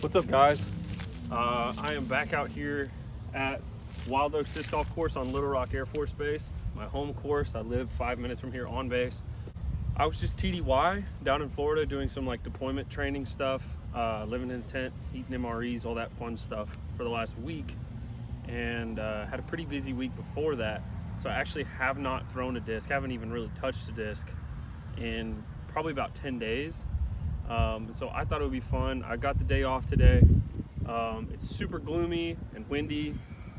What's up, guys? I am back out here at Wild Oaks Disc Golf Course on Little Rock Air Force Base, my home course. I live 5 minutes from here on base. I was just TDY down in Florida doing some like deployment training stuff, living in a tent, eating MREs, all that fun stuff for the last week, and had a pretty busy week before that. So I actually have not thrown a disc, haven't even really touched a disc in probably about 10 days. So I thought it would be fun. I got the day off today. It's super gloomy and windy,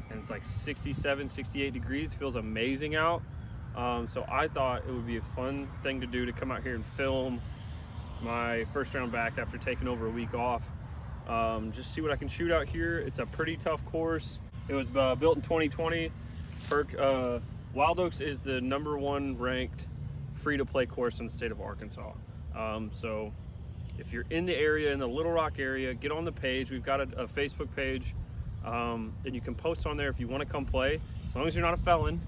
and it's like 67, 68 degrees. Feels amazing out. So I thought it would be a fun thing to do to come out here and film my first round back after taking over a week off. Just see what I can shoot out here. It's a pretty tough course. It was built in 2020. Wild Oaks is the #1 ranked free-to-play course in the state of Arkansas. So if you're in the area, in the Little Rock area, get on the page. We've got a Facebook page, and you can post on there if you want to come play. As long as you're not a felon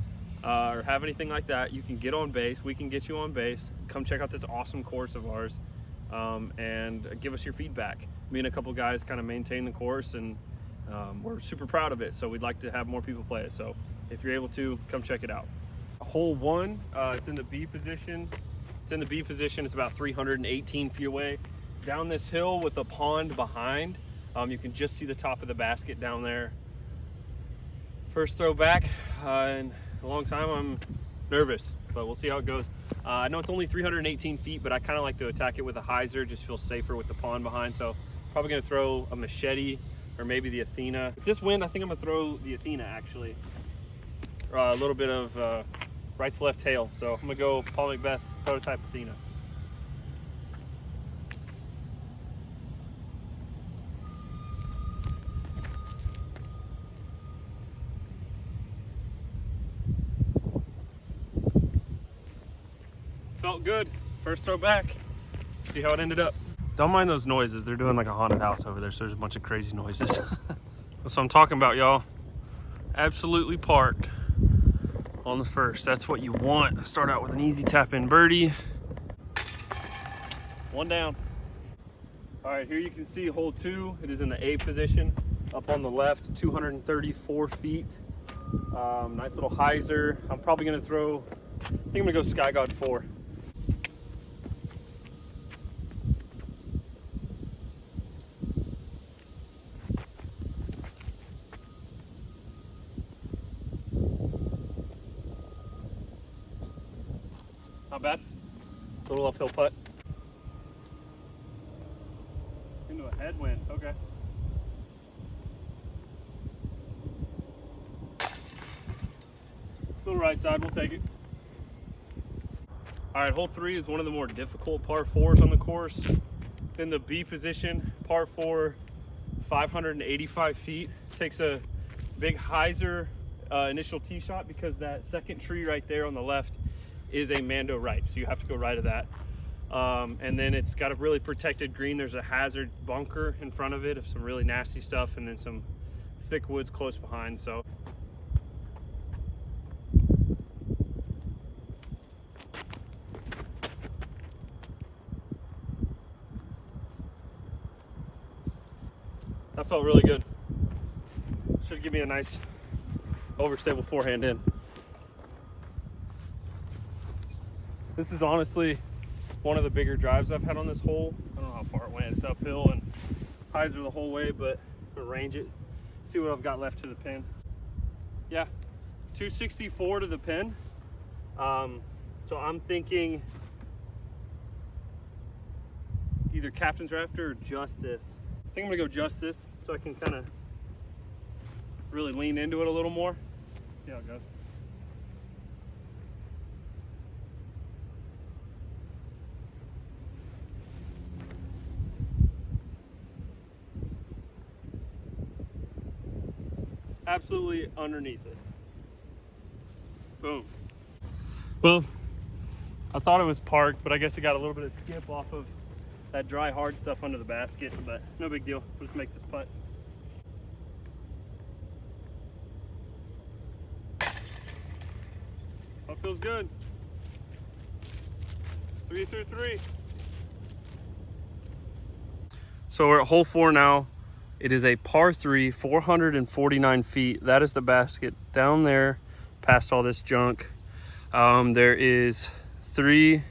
or have anything like that, you can get on base. We can get you on base. Come check out this awesome course of ours, and give us your feedback. Me and a couple guys kind of maintain the course, and we're super proud of it. So we'd like to have more people play it. So if you're able to, come check it out. Hole 1, it's in the B position. It's about 318 feet away. Down this hill with a pond behind. You can just see the top of the basket down there. First throw back in a long time. I'm nervous, but we'll see how it goes. I know it's only 318 feet, but I kind of like to attack it with a hyzer. Just feels safer with the pond behind. So probably gonna throw a machete or maybe the Athena. With this wind, I think I'm gonna throw the Athena actually. A little bit of right to left tail. So I'm gonna go Paul McBeth prototype Athena. Felt good. First throw back. See how it ended up. Don't mind those noises. They're doing like a haunted house over there, so there's a bunch of crazy noises. That's what I'm talking about, y'all. Absolutely parked on the first. That's what you want. Start out with an easy tap in birdie. One down. All right, here you can see hole 2. It is in the A position, up on the left, 234 feet. Nice little hyzer. I'm probably gonna throw, I think I'm gonna go Sky God 4. Not bad. Little uphill putt. Into a headwind, okay. Little right side, we'll take it. All right, hole 3 is one of the more difficult par 4s on the course. It's in the B position, par 4, 585 feet. Takes a big hyzer initial tee shot because that second tree right there on the left is a Mando right, so you have to go right of that. And then it's got a really protected green. There's a hazard bunker in front of it of some really nasty stuff, and then some thick woods close behind. So that felt really good. Should give me a nice overstable forehand in. This is honestly one of the bigger drives I've had on this hole. I don't know how far it went. It's uphill and hyzer the whole way, but I'm gonna range it, see what I've got left to the pin. Yeah, 264 to the pin. So I'm thinking either Captain's Raptor or Justice. I think I'm gonna go Justice so I can kind of really lean into it a little more. See how it goes. Absolutely underneath it. Boom. Well, I thought it was parked, but I guess it got a little bit of skip off of that dry hard stuff under the basket, but no big deal. We'll just make this putt. That feels good. 3 through 3. So we're at hole 4 now. It is a par 3, 449 feet. That is the basket down there past all this junk. There is 3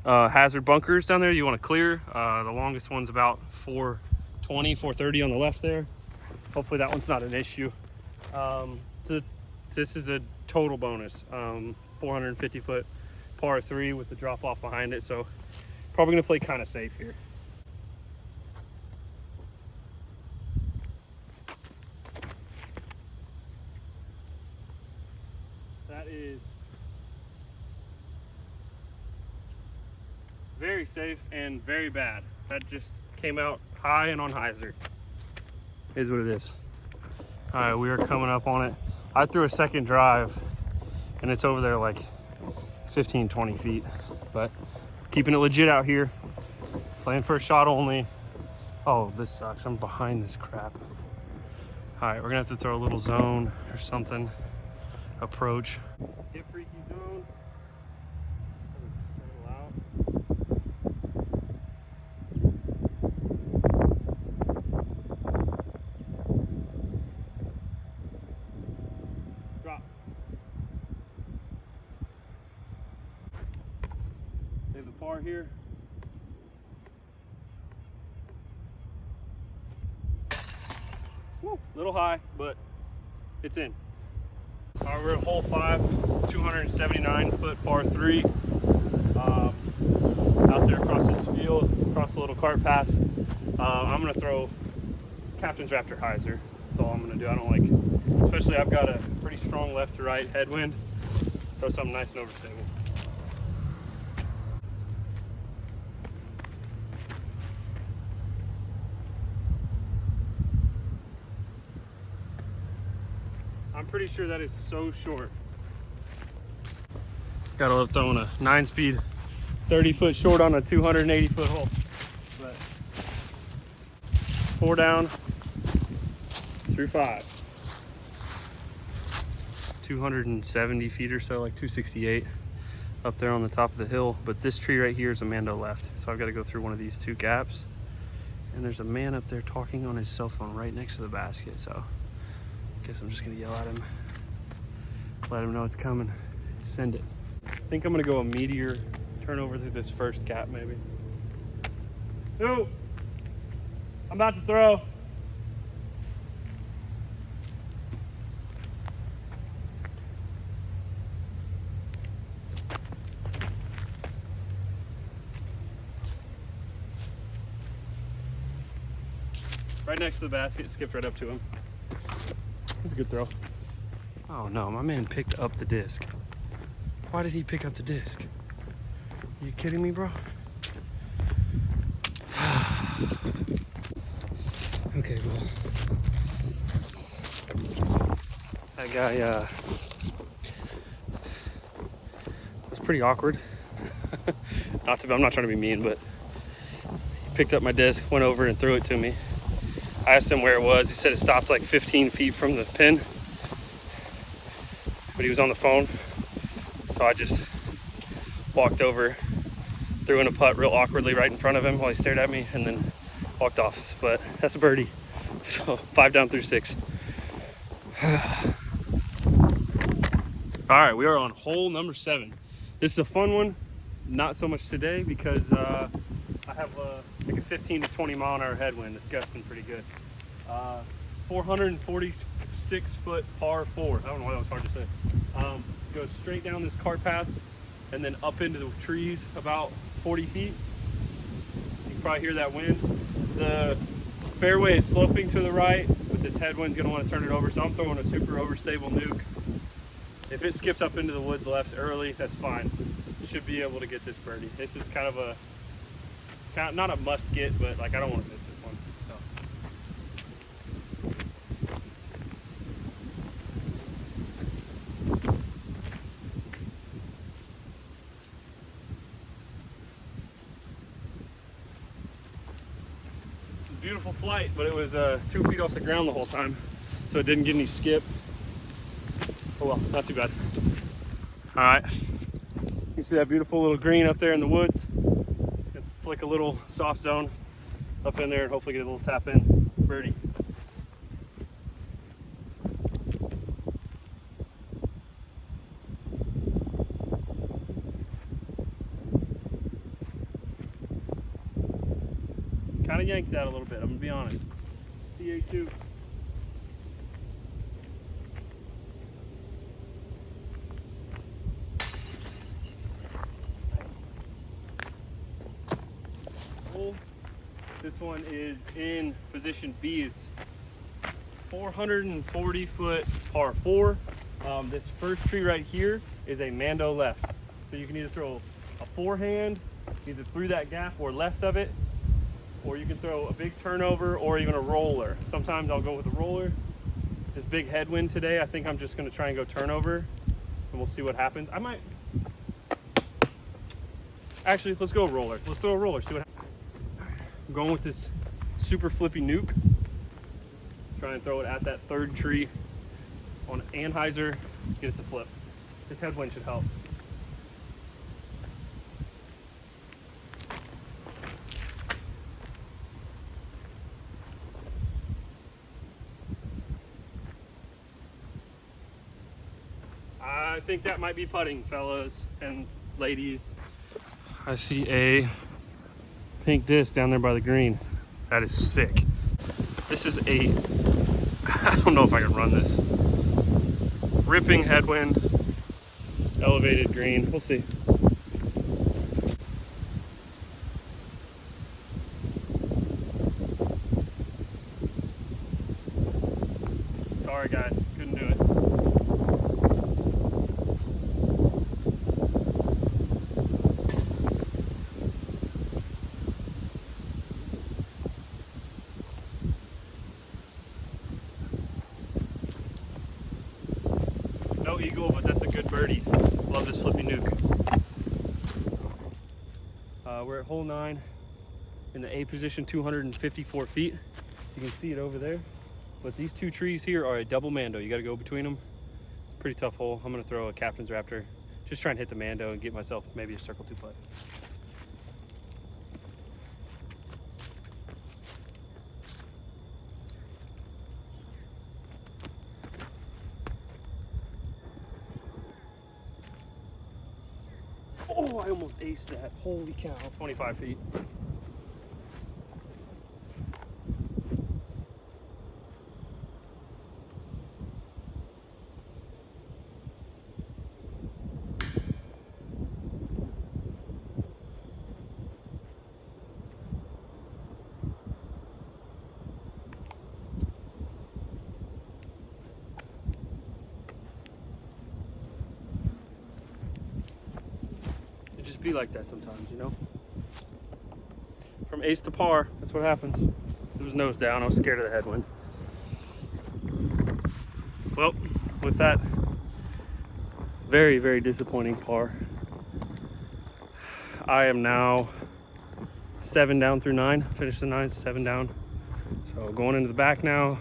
hazard bunkers down there you want to clear. The longest one's about 420, 430 on the left there. Hopefully that one's not an issue. So this is a total bonus. 450 foot par 3 with the drop off behind it. So probably gonna play kind of safe here. That is very safe and very bad. That just came out high and on hyzer. Is what it is. All right, we are coming up on it. I threw a second drive and it's over there like 15, 20 feet, but keeping it legit out here. Playing for a shot only. Oh, this sucks. I'm behind this crap. All right, we're gonna have to throw a little zone or something. Approach. Get freaky zone. Out. Drop. Save the par here. Woo, little high, but it's in. All right, we're at hole 5, 279 foot par 3. Out there across this field, across the little cart path. I'm gonna throw Captain's Raptor hyzer. That's all I'm gonna do. I don't like, especially I've got a pretty strong left to right headwind. Throw something nice and overstable. I'm pretty sure that is so short. Gotta love throwing a 9-speed 30-foot short on a 280-foot hole. But 4 down through 5. 270 feet or so, like 268 up there on the top of the hill. But this tree right here is a Mando left. So I've got to go through one of these 2 gaps. And there's a man up there talking on his cell phone right next to the basket. So guess I'm just gonna yell at him, let him know it's coming, send it. I think I'm gonna go a meteor, turn over through this first gap maybe. Ooh, I'm about to throw. Right next to the basket, skipped right up to him. That's a good throw. Oh no, my man picked up the disc. Why did he pick up the disc? Are you kidding me, bro? Okay, well. That guy was pretty awkward. I'm not trying to be mean, but he picked up my disc, went over and threw it to me. I asked him where it was. He said it stopped like 15 feet from the pin, but he was on the phone. So I just walked over, threw in a putt real awkwardly right in front of him while he stared at me, and then walked off. But that's a birdie. So 5 down through 6. All right, we are on hole number 7. This is a fun one. Not so much today because I have like a 15 to 20 mile an hour headwind that's gusting pretty good. 446 foot par 4. I don't know why that was hard to say. Goes straight down this cart path and then up into the trees about 40 feet. You can probably hear that wind. The fairway is sloping to the right, but this headwind's gonna want to turn it over, so I'm throwing a super overstable nuke. If it skips up into the woods left early, that's fine. Should be able to get this birdie. This is kind of not a must get, but like I don't want to miss this one. So. Beautiful flight, but it was 2 feet off the ground the whole time, so it didn't get any skip. Oh well, not too bad. All right, you see that beautiful little green up there in the woods? Flick a little soft zone up in there and hopefully get a little tap in. birdie. Kind of yanked that a little bit, I'm gonna be honest. DA2. This one is in position B. It's 440 foot par 4. This first tree right here is a Mando left. So you can either throw a forehand, either through that gap or left of it, or you can throw a big turnover or even a roller. Sometimes I'll go with a roller. This big headwind today, I think I'm just gonna try and go turnover and we'll see what happens. I might, actually, let's go roller. Let's throw a roller, see what happens. I'm going with this super flippy nuke. Try and throw it at that third tree on Anheuser, get it to flip. This headwind should help. I think that might be putting, fellas and ladies. I see a pink disc down there by the green. That is sick. This is a, I don't know if I can run this. Ripping headwind, elevated green, we'll see. Sorry guys, couldn't do it. No eagle, but that's a good birdie. Love this flippy nuke. We're at hole 9 in the A position, 254 feet. You can see it over there. But these two trees here are a double Mando. You got to go between them. It's a pretty tough hole. I'm going to throw a Captain's Raptor. Just try and hit the Mando and get myself maybe a circle 2 putt. Oh, I almost aced that. Holy cow. 25 feet. Be like that sometimes, you know. From ace to par, that's what happens. It was nose down. I was scared of the headwind. Well, with that very, very disappointing par, I am now 7 down through 9. Finished the 9, 7 down. So going into the back now.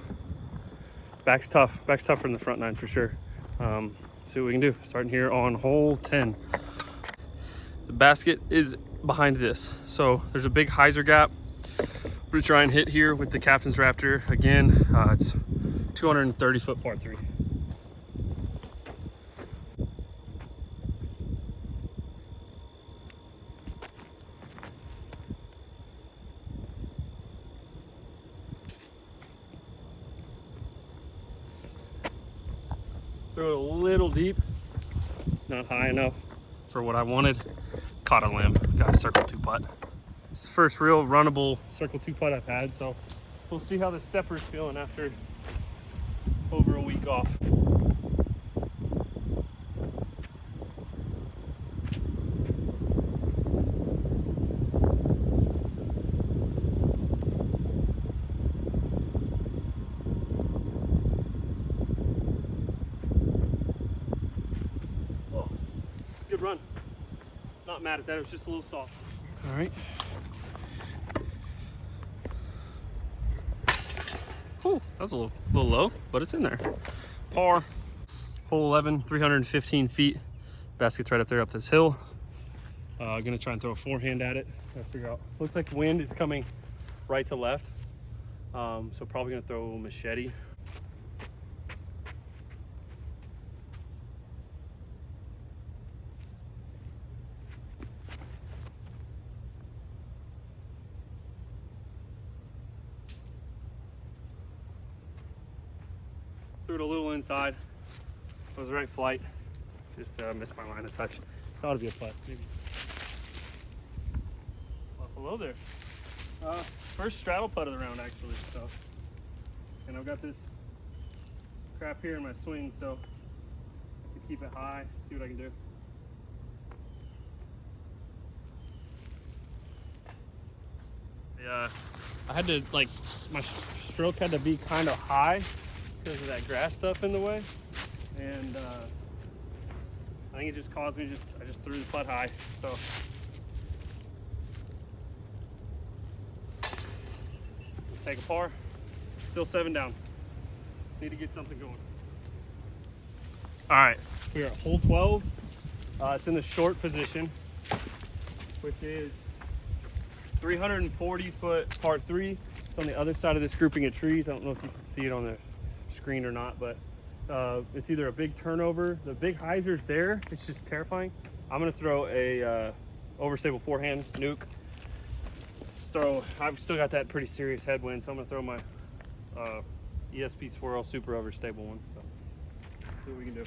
Back's tough. Back's tougher than the front 9 for sure. See what we can do. Starting here on hole 10. The basket is behind this. So there's a big hyzer gap. I'm gonna try and hit here with the Captain's Raptor. Again, it's 230 foot par 3. Throw it a little deep, not high enough for what I wanted. Caught a limb, got a circle 2 putt. It's the first real runnable circle 2 putt I've had, so we'll see how the stepper's feeling after over a week off. Oh, good run. Not mad at that, it was just a little soft. All right. Ooh, that was a little low, but it's in there. Par, hole 11, 315 feet. Basket's right up there up this hill. Gonna try and throw a forehand at it. Gotta figure out, looks like the wind is coming right to left. So probably gonna throw a machete. Threw it a little inside. It was the right flight. Just missed my line of touch. Thought it'd be a putt, maybe. Well, hello there. First straddle putt of the round, actually. So, and I've got this crap here in my swing, so to keep it high, see what I can do. Yeah, I had to, like, my stroke had to be kind of high because of that grass stuff in the way, and I think it just caused me I just threw the putt high. So take a par, still 7 down. Need to get something going. All right, we're at hole 12. It's in the short position, which is 340-foot par 3. It's on the other side of this grouping of trees. I don't know if you can see it on the screen or not, but it's either a big turnover. The big hyzer's there. It's just terrifying. I'm gonna throw a overstable forehand nuke. I've still got that pretty serious headwind, so I'm gonna throw my ESP Swirl super overstable one. So see what we can do.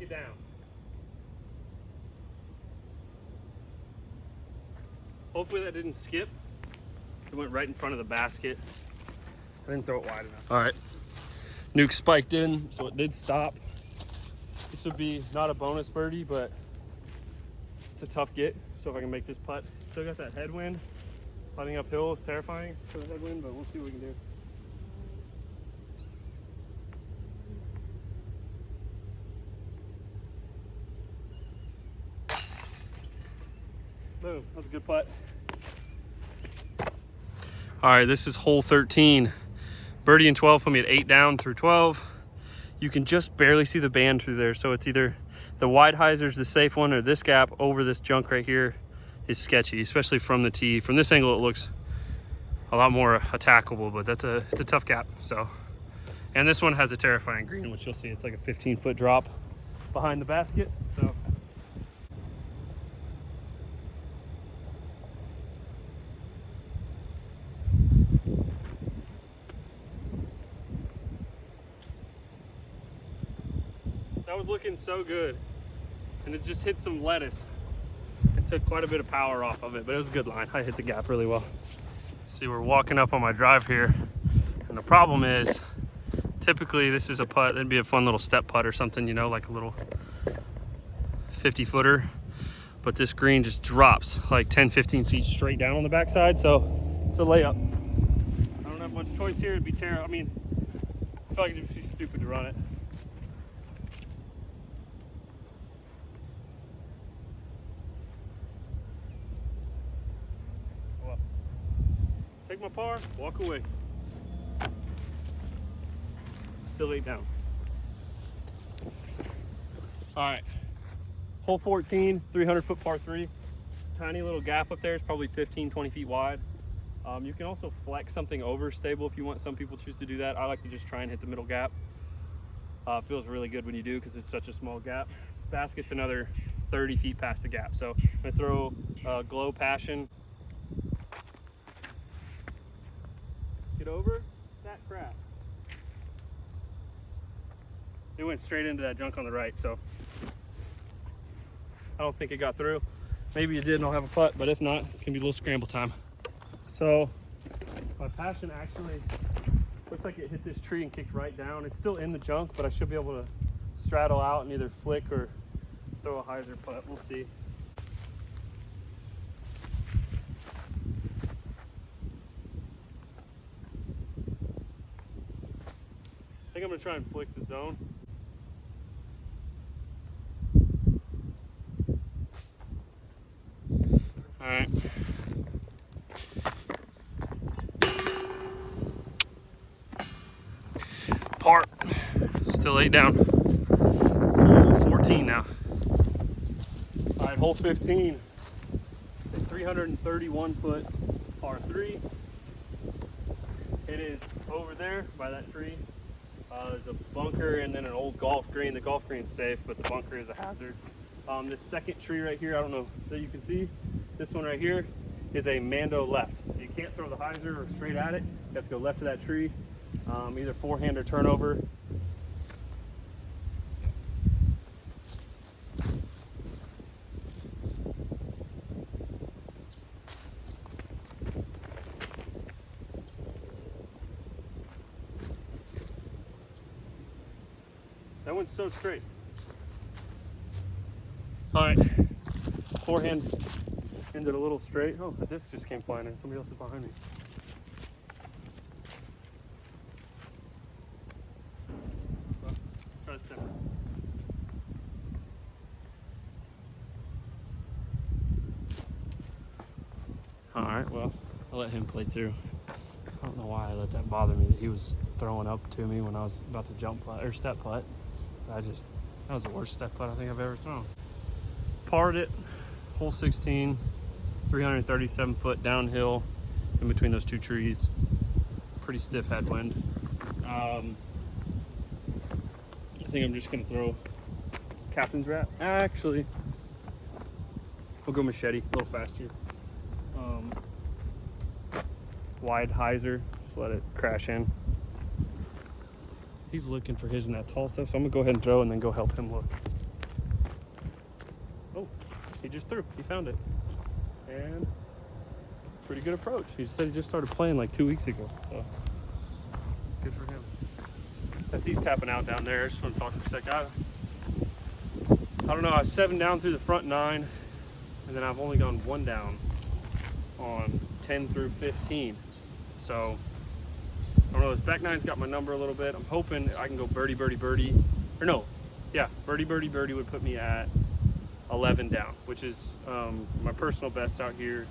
Get down. Hopefully that didn't skip. It went right in front of the basket. I didn't throw it wide enough. All right, nuke spiked in, so it did stop. This would be not a bonus birdie, but it's a tough get. So if I can make this putt, still got that headwind. Putting uphill is terrifying for the headwind, but we'll see what we can do. Boom, that was a good putt. All right, this is hole 13. Birdie and 12 put me at 8 down through 12. You can just barely see the band through there, so it's either the wide hyzer's the safe one, or this gap over this junk right here is sketchy, especially from the tee. From this angle, it looks a lot more attackable, but it's a tough gap. So, and this one has a terrifying green, which you'll see. It's like a 15-foot drop behind the basket. So. That was looking so good, and it just hit some lettuce. It took quite a bit of power off of it, but it was a good line. I hit the gap really well. See, we're walking up on my drive here, and the problem is, typically this is a putt. It'd be a fun little step putt or something, you know, like a little 50-footer. But this green just drops like 10, 15 feet straight down on the backside, so it's a layup. I don't have much choice here. It'd be terrible. I mean, I feel like it'd be stupid to run it. Take my par, walk away. Still 8 down. All right, hole 14, 300-foot par 3. Tiny little gap up there. It's probably 15, 20 feet wide. You can also flex something over stable if you want. Some people choose to do that. I like to just try and hit the middle gap. It feels really good when you do because it's such a small gap. Basket's another 30 feet past the gap. So I'm gonna throw Glow Passion. Get over that crap. It went straight into that junk on the right, so I don't think it got through. Maybe it did and I'll have a putt, but if not, it's gonna be a little scramble time. So my Passion actually looks like it hit this tree and kicked right down. It's still in the junk, but I should be able to straddle out and either flick or throw a hyzer putt. We'll see. I think I'm gonna try and flick the zone. All right. Par. Still 8 down. 14 now. All right, hole 15. It's a 331 foot par 3. It is over there by that tree. There's a bunker and then an old golf green. The golf green's safe, but the bunker is a hazard. This second tree right here, I don't know that you can see. This one right here is a Mando left. So you can't throw the hyzer or straight at it. You have to go left of that tree, either forehand or turnover. That one's so straight. All right, forehand ended a little straight. Oh, a disc just came flying in. Somebody else is behind me. Well, try to separate. All right, well, I'll let him play through. I don't know why I let that bother me, that he was throwing up to me when I was about to jump putt or step putt. That was the worst step putt I think I've ever thrown. Parred it, hole 16, 337 foot downhill in between those two trees. Pretty stiff headwind. I think I'm just gonna throw captain's wrap. Actually, we'll go machete, a little faster. Wide hyzer, just let it crash in. He's looking for his in that tall stuff, so I'm gonna go ahead and throw and then go help him look. Oh, he just threw, he found it. And pretty good approach. He said he just started playing like 2 weeks ago, so good for him. As he's tapping out down there, I just want to talk for a second. I don't know, I was 7 down through the front 9, and then I've only gone 1 down on 10 through 15. So, I don't know, this back 9's got my number a little bit. I'm hoping I can go birdie, birdie, birdie. Or no, yeah, birdie, birdie, birdie would put me at 11 down, which is my personal best out here.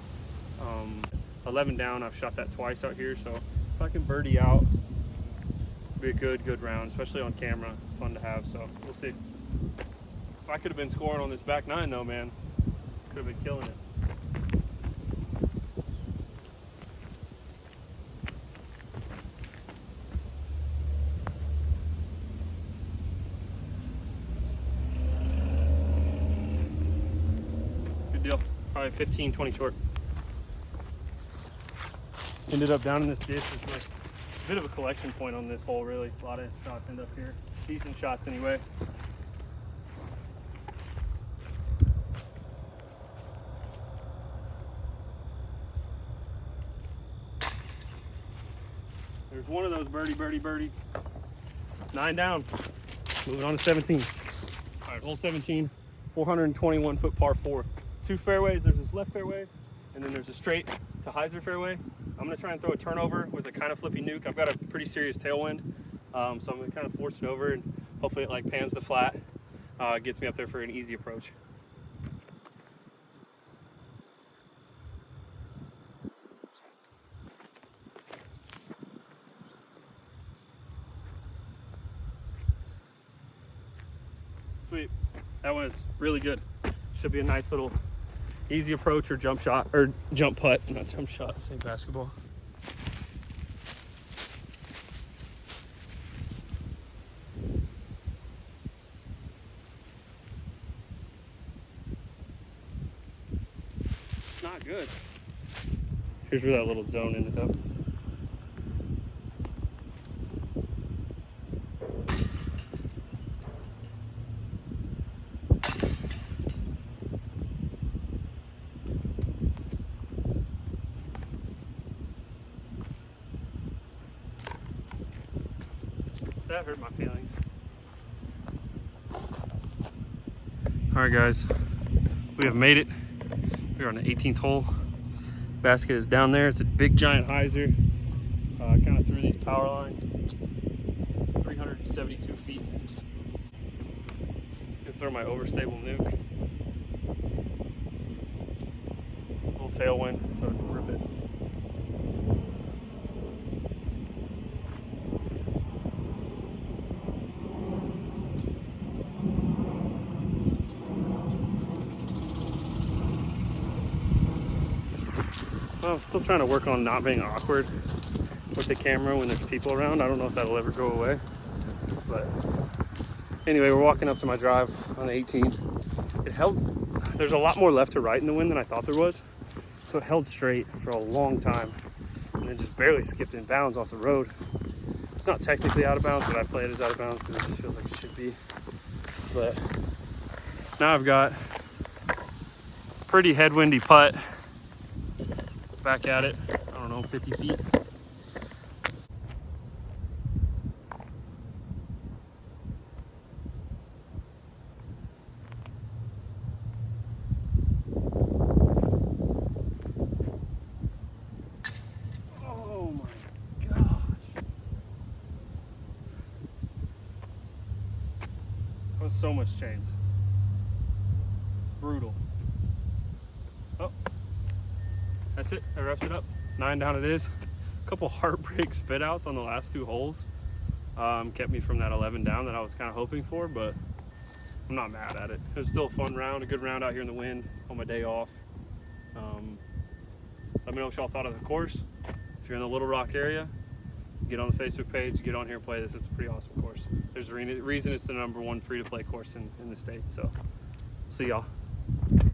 11 down, I've shot that twice out here, so if I can birdie out, it'd be a good round, especially on camera. Fun to have, so we'll see. If I could have been scoring on this back 9 though, man, could have been killing it. Deal. Probably 15, 20 short. Ended up down in this ditch. It's like a bit of a collection point on this hole, really. A lot of shots end up here. Decent shots anyway. There's one of those birdie, birdie, birdie. 9 down. Moving on to 17. All right, hole 17, 421 foot par 4. 2 fairways. There's this left fairway, and then there's a straight to hyzer fairway. I'm gonna try and throw a turnover with a kind of flippy nuke. I've got a pretty serious tailwind, so I'm gonna kind of force it over, and hopefully it like pans the flat, gets me up there for an easy approach. Sweet, that was really good. Should be a nice little easy approach or jump shot, or jump putt, not jump shot, same basketball. It's not good. Here's where that little zone ended up. That hurt my feelings. All right, guys, we have made it. We're on the 18th hole. Basket is down there. It's a big giant hyzer. Kind of through these power lines. 372 feet. Gonna throw my overstable nuke. Little tailwind, so rip it. I'm still trying to work on not being awkward with the camera when there's people around. I don't know if that'll ever go away. But anyway, we're walking up to my drive on the 18. It held, there's a lot more left to right in the wind than I thought there was. So it held straight for a long time and then just barely skipped in bounds off the road. It's not technically out of bounds, but I play it as out of bounds because it just feels like it should be. But now I've got a pretty headwindy putt. Back at it, I don't know, 50 feet. Oh my gosh. That was so much chains. Brutal. Oh. That's it, that wraps it up. 9 down it is. A couple heartbreak spit outs on the last 2 holes. Kept me from that 11 down that I was kind of hoping for, but I'm not mad at it. It was still a fun round, a good round out here in the wind on my day off. Let me know what y'all thought of the course. If you're in the Little Rock area, get on the Facebook page, get on here and play this. It's a pretty awesome course. There's a reason it's the #1 free-to-play course in the state, so see y'all.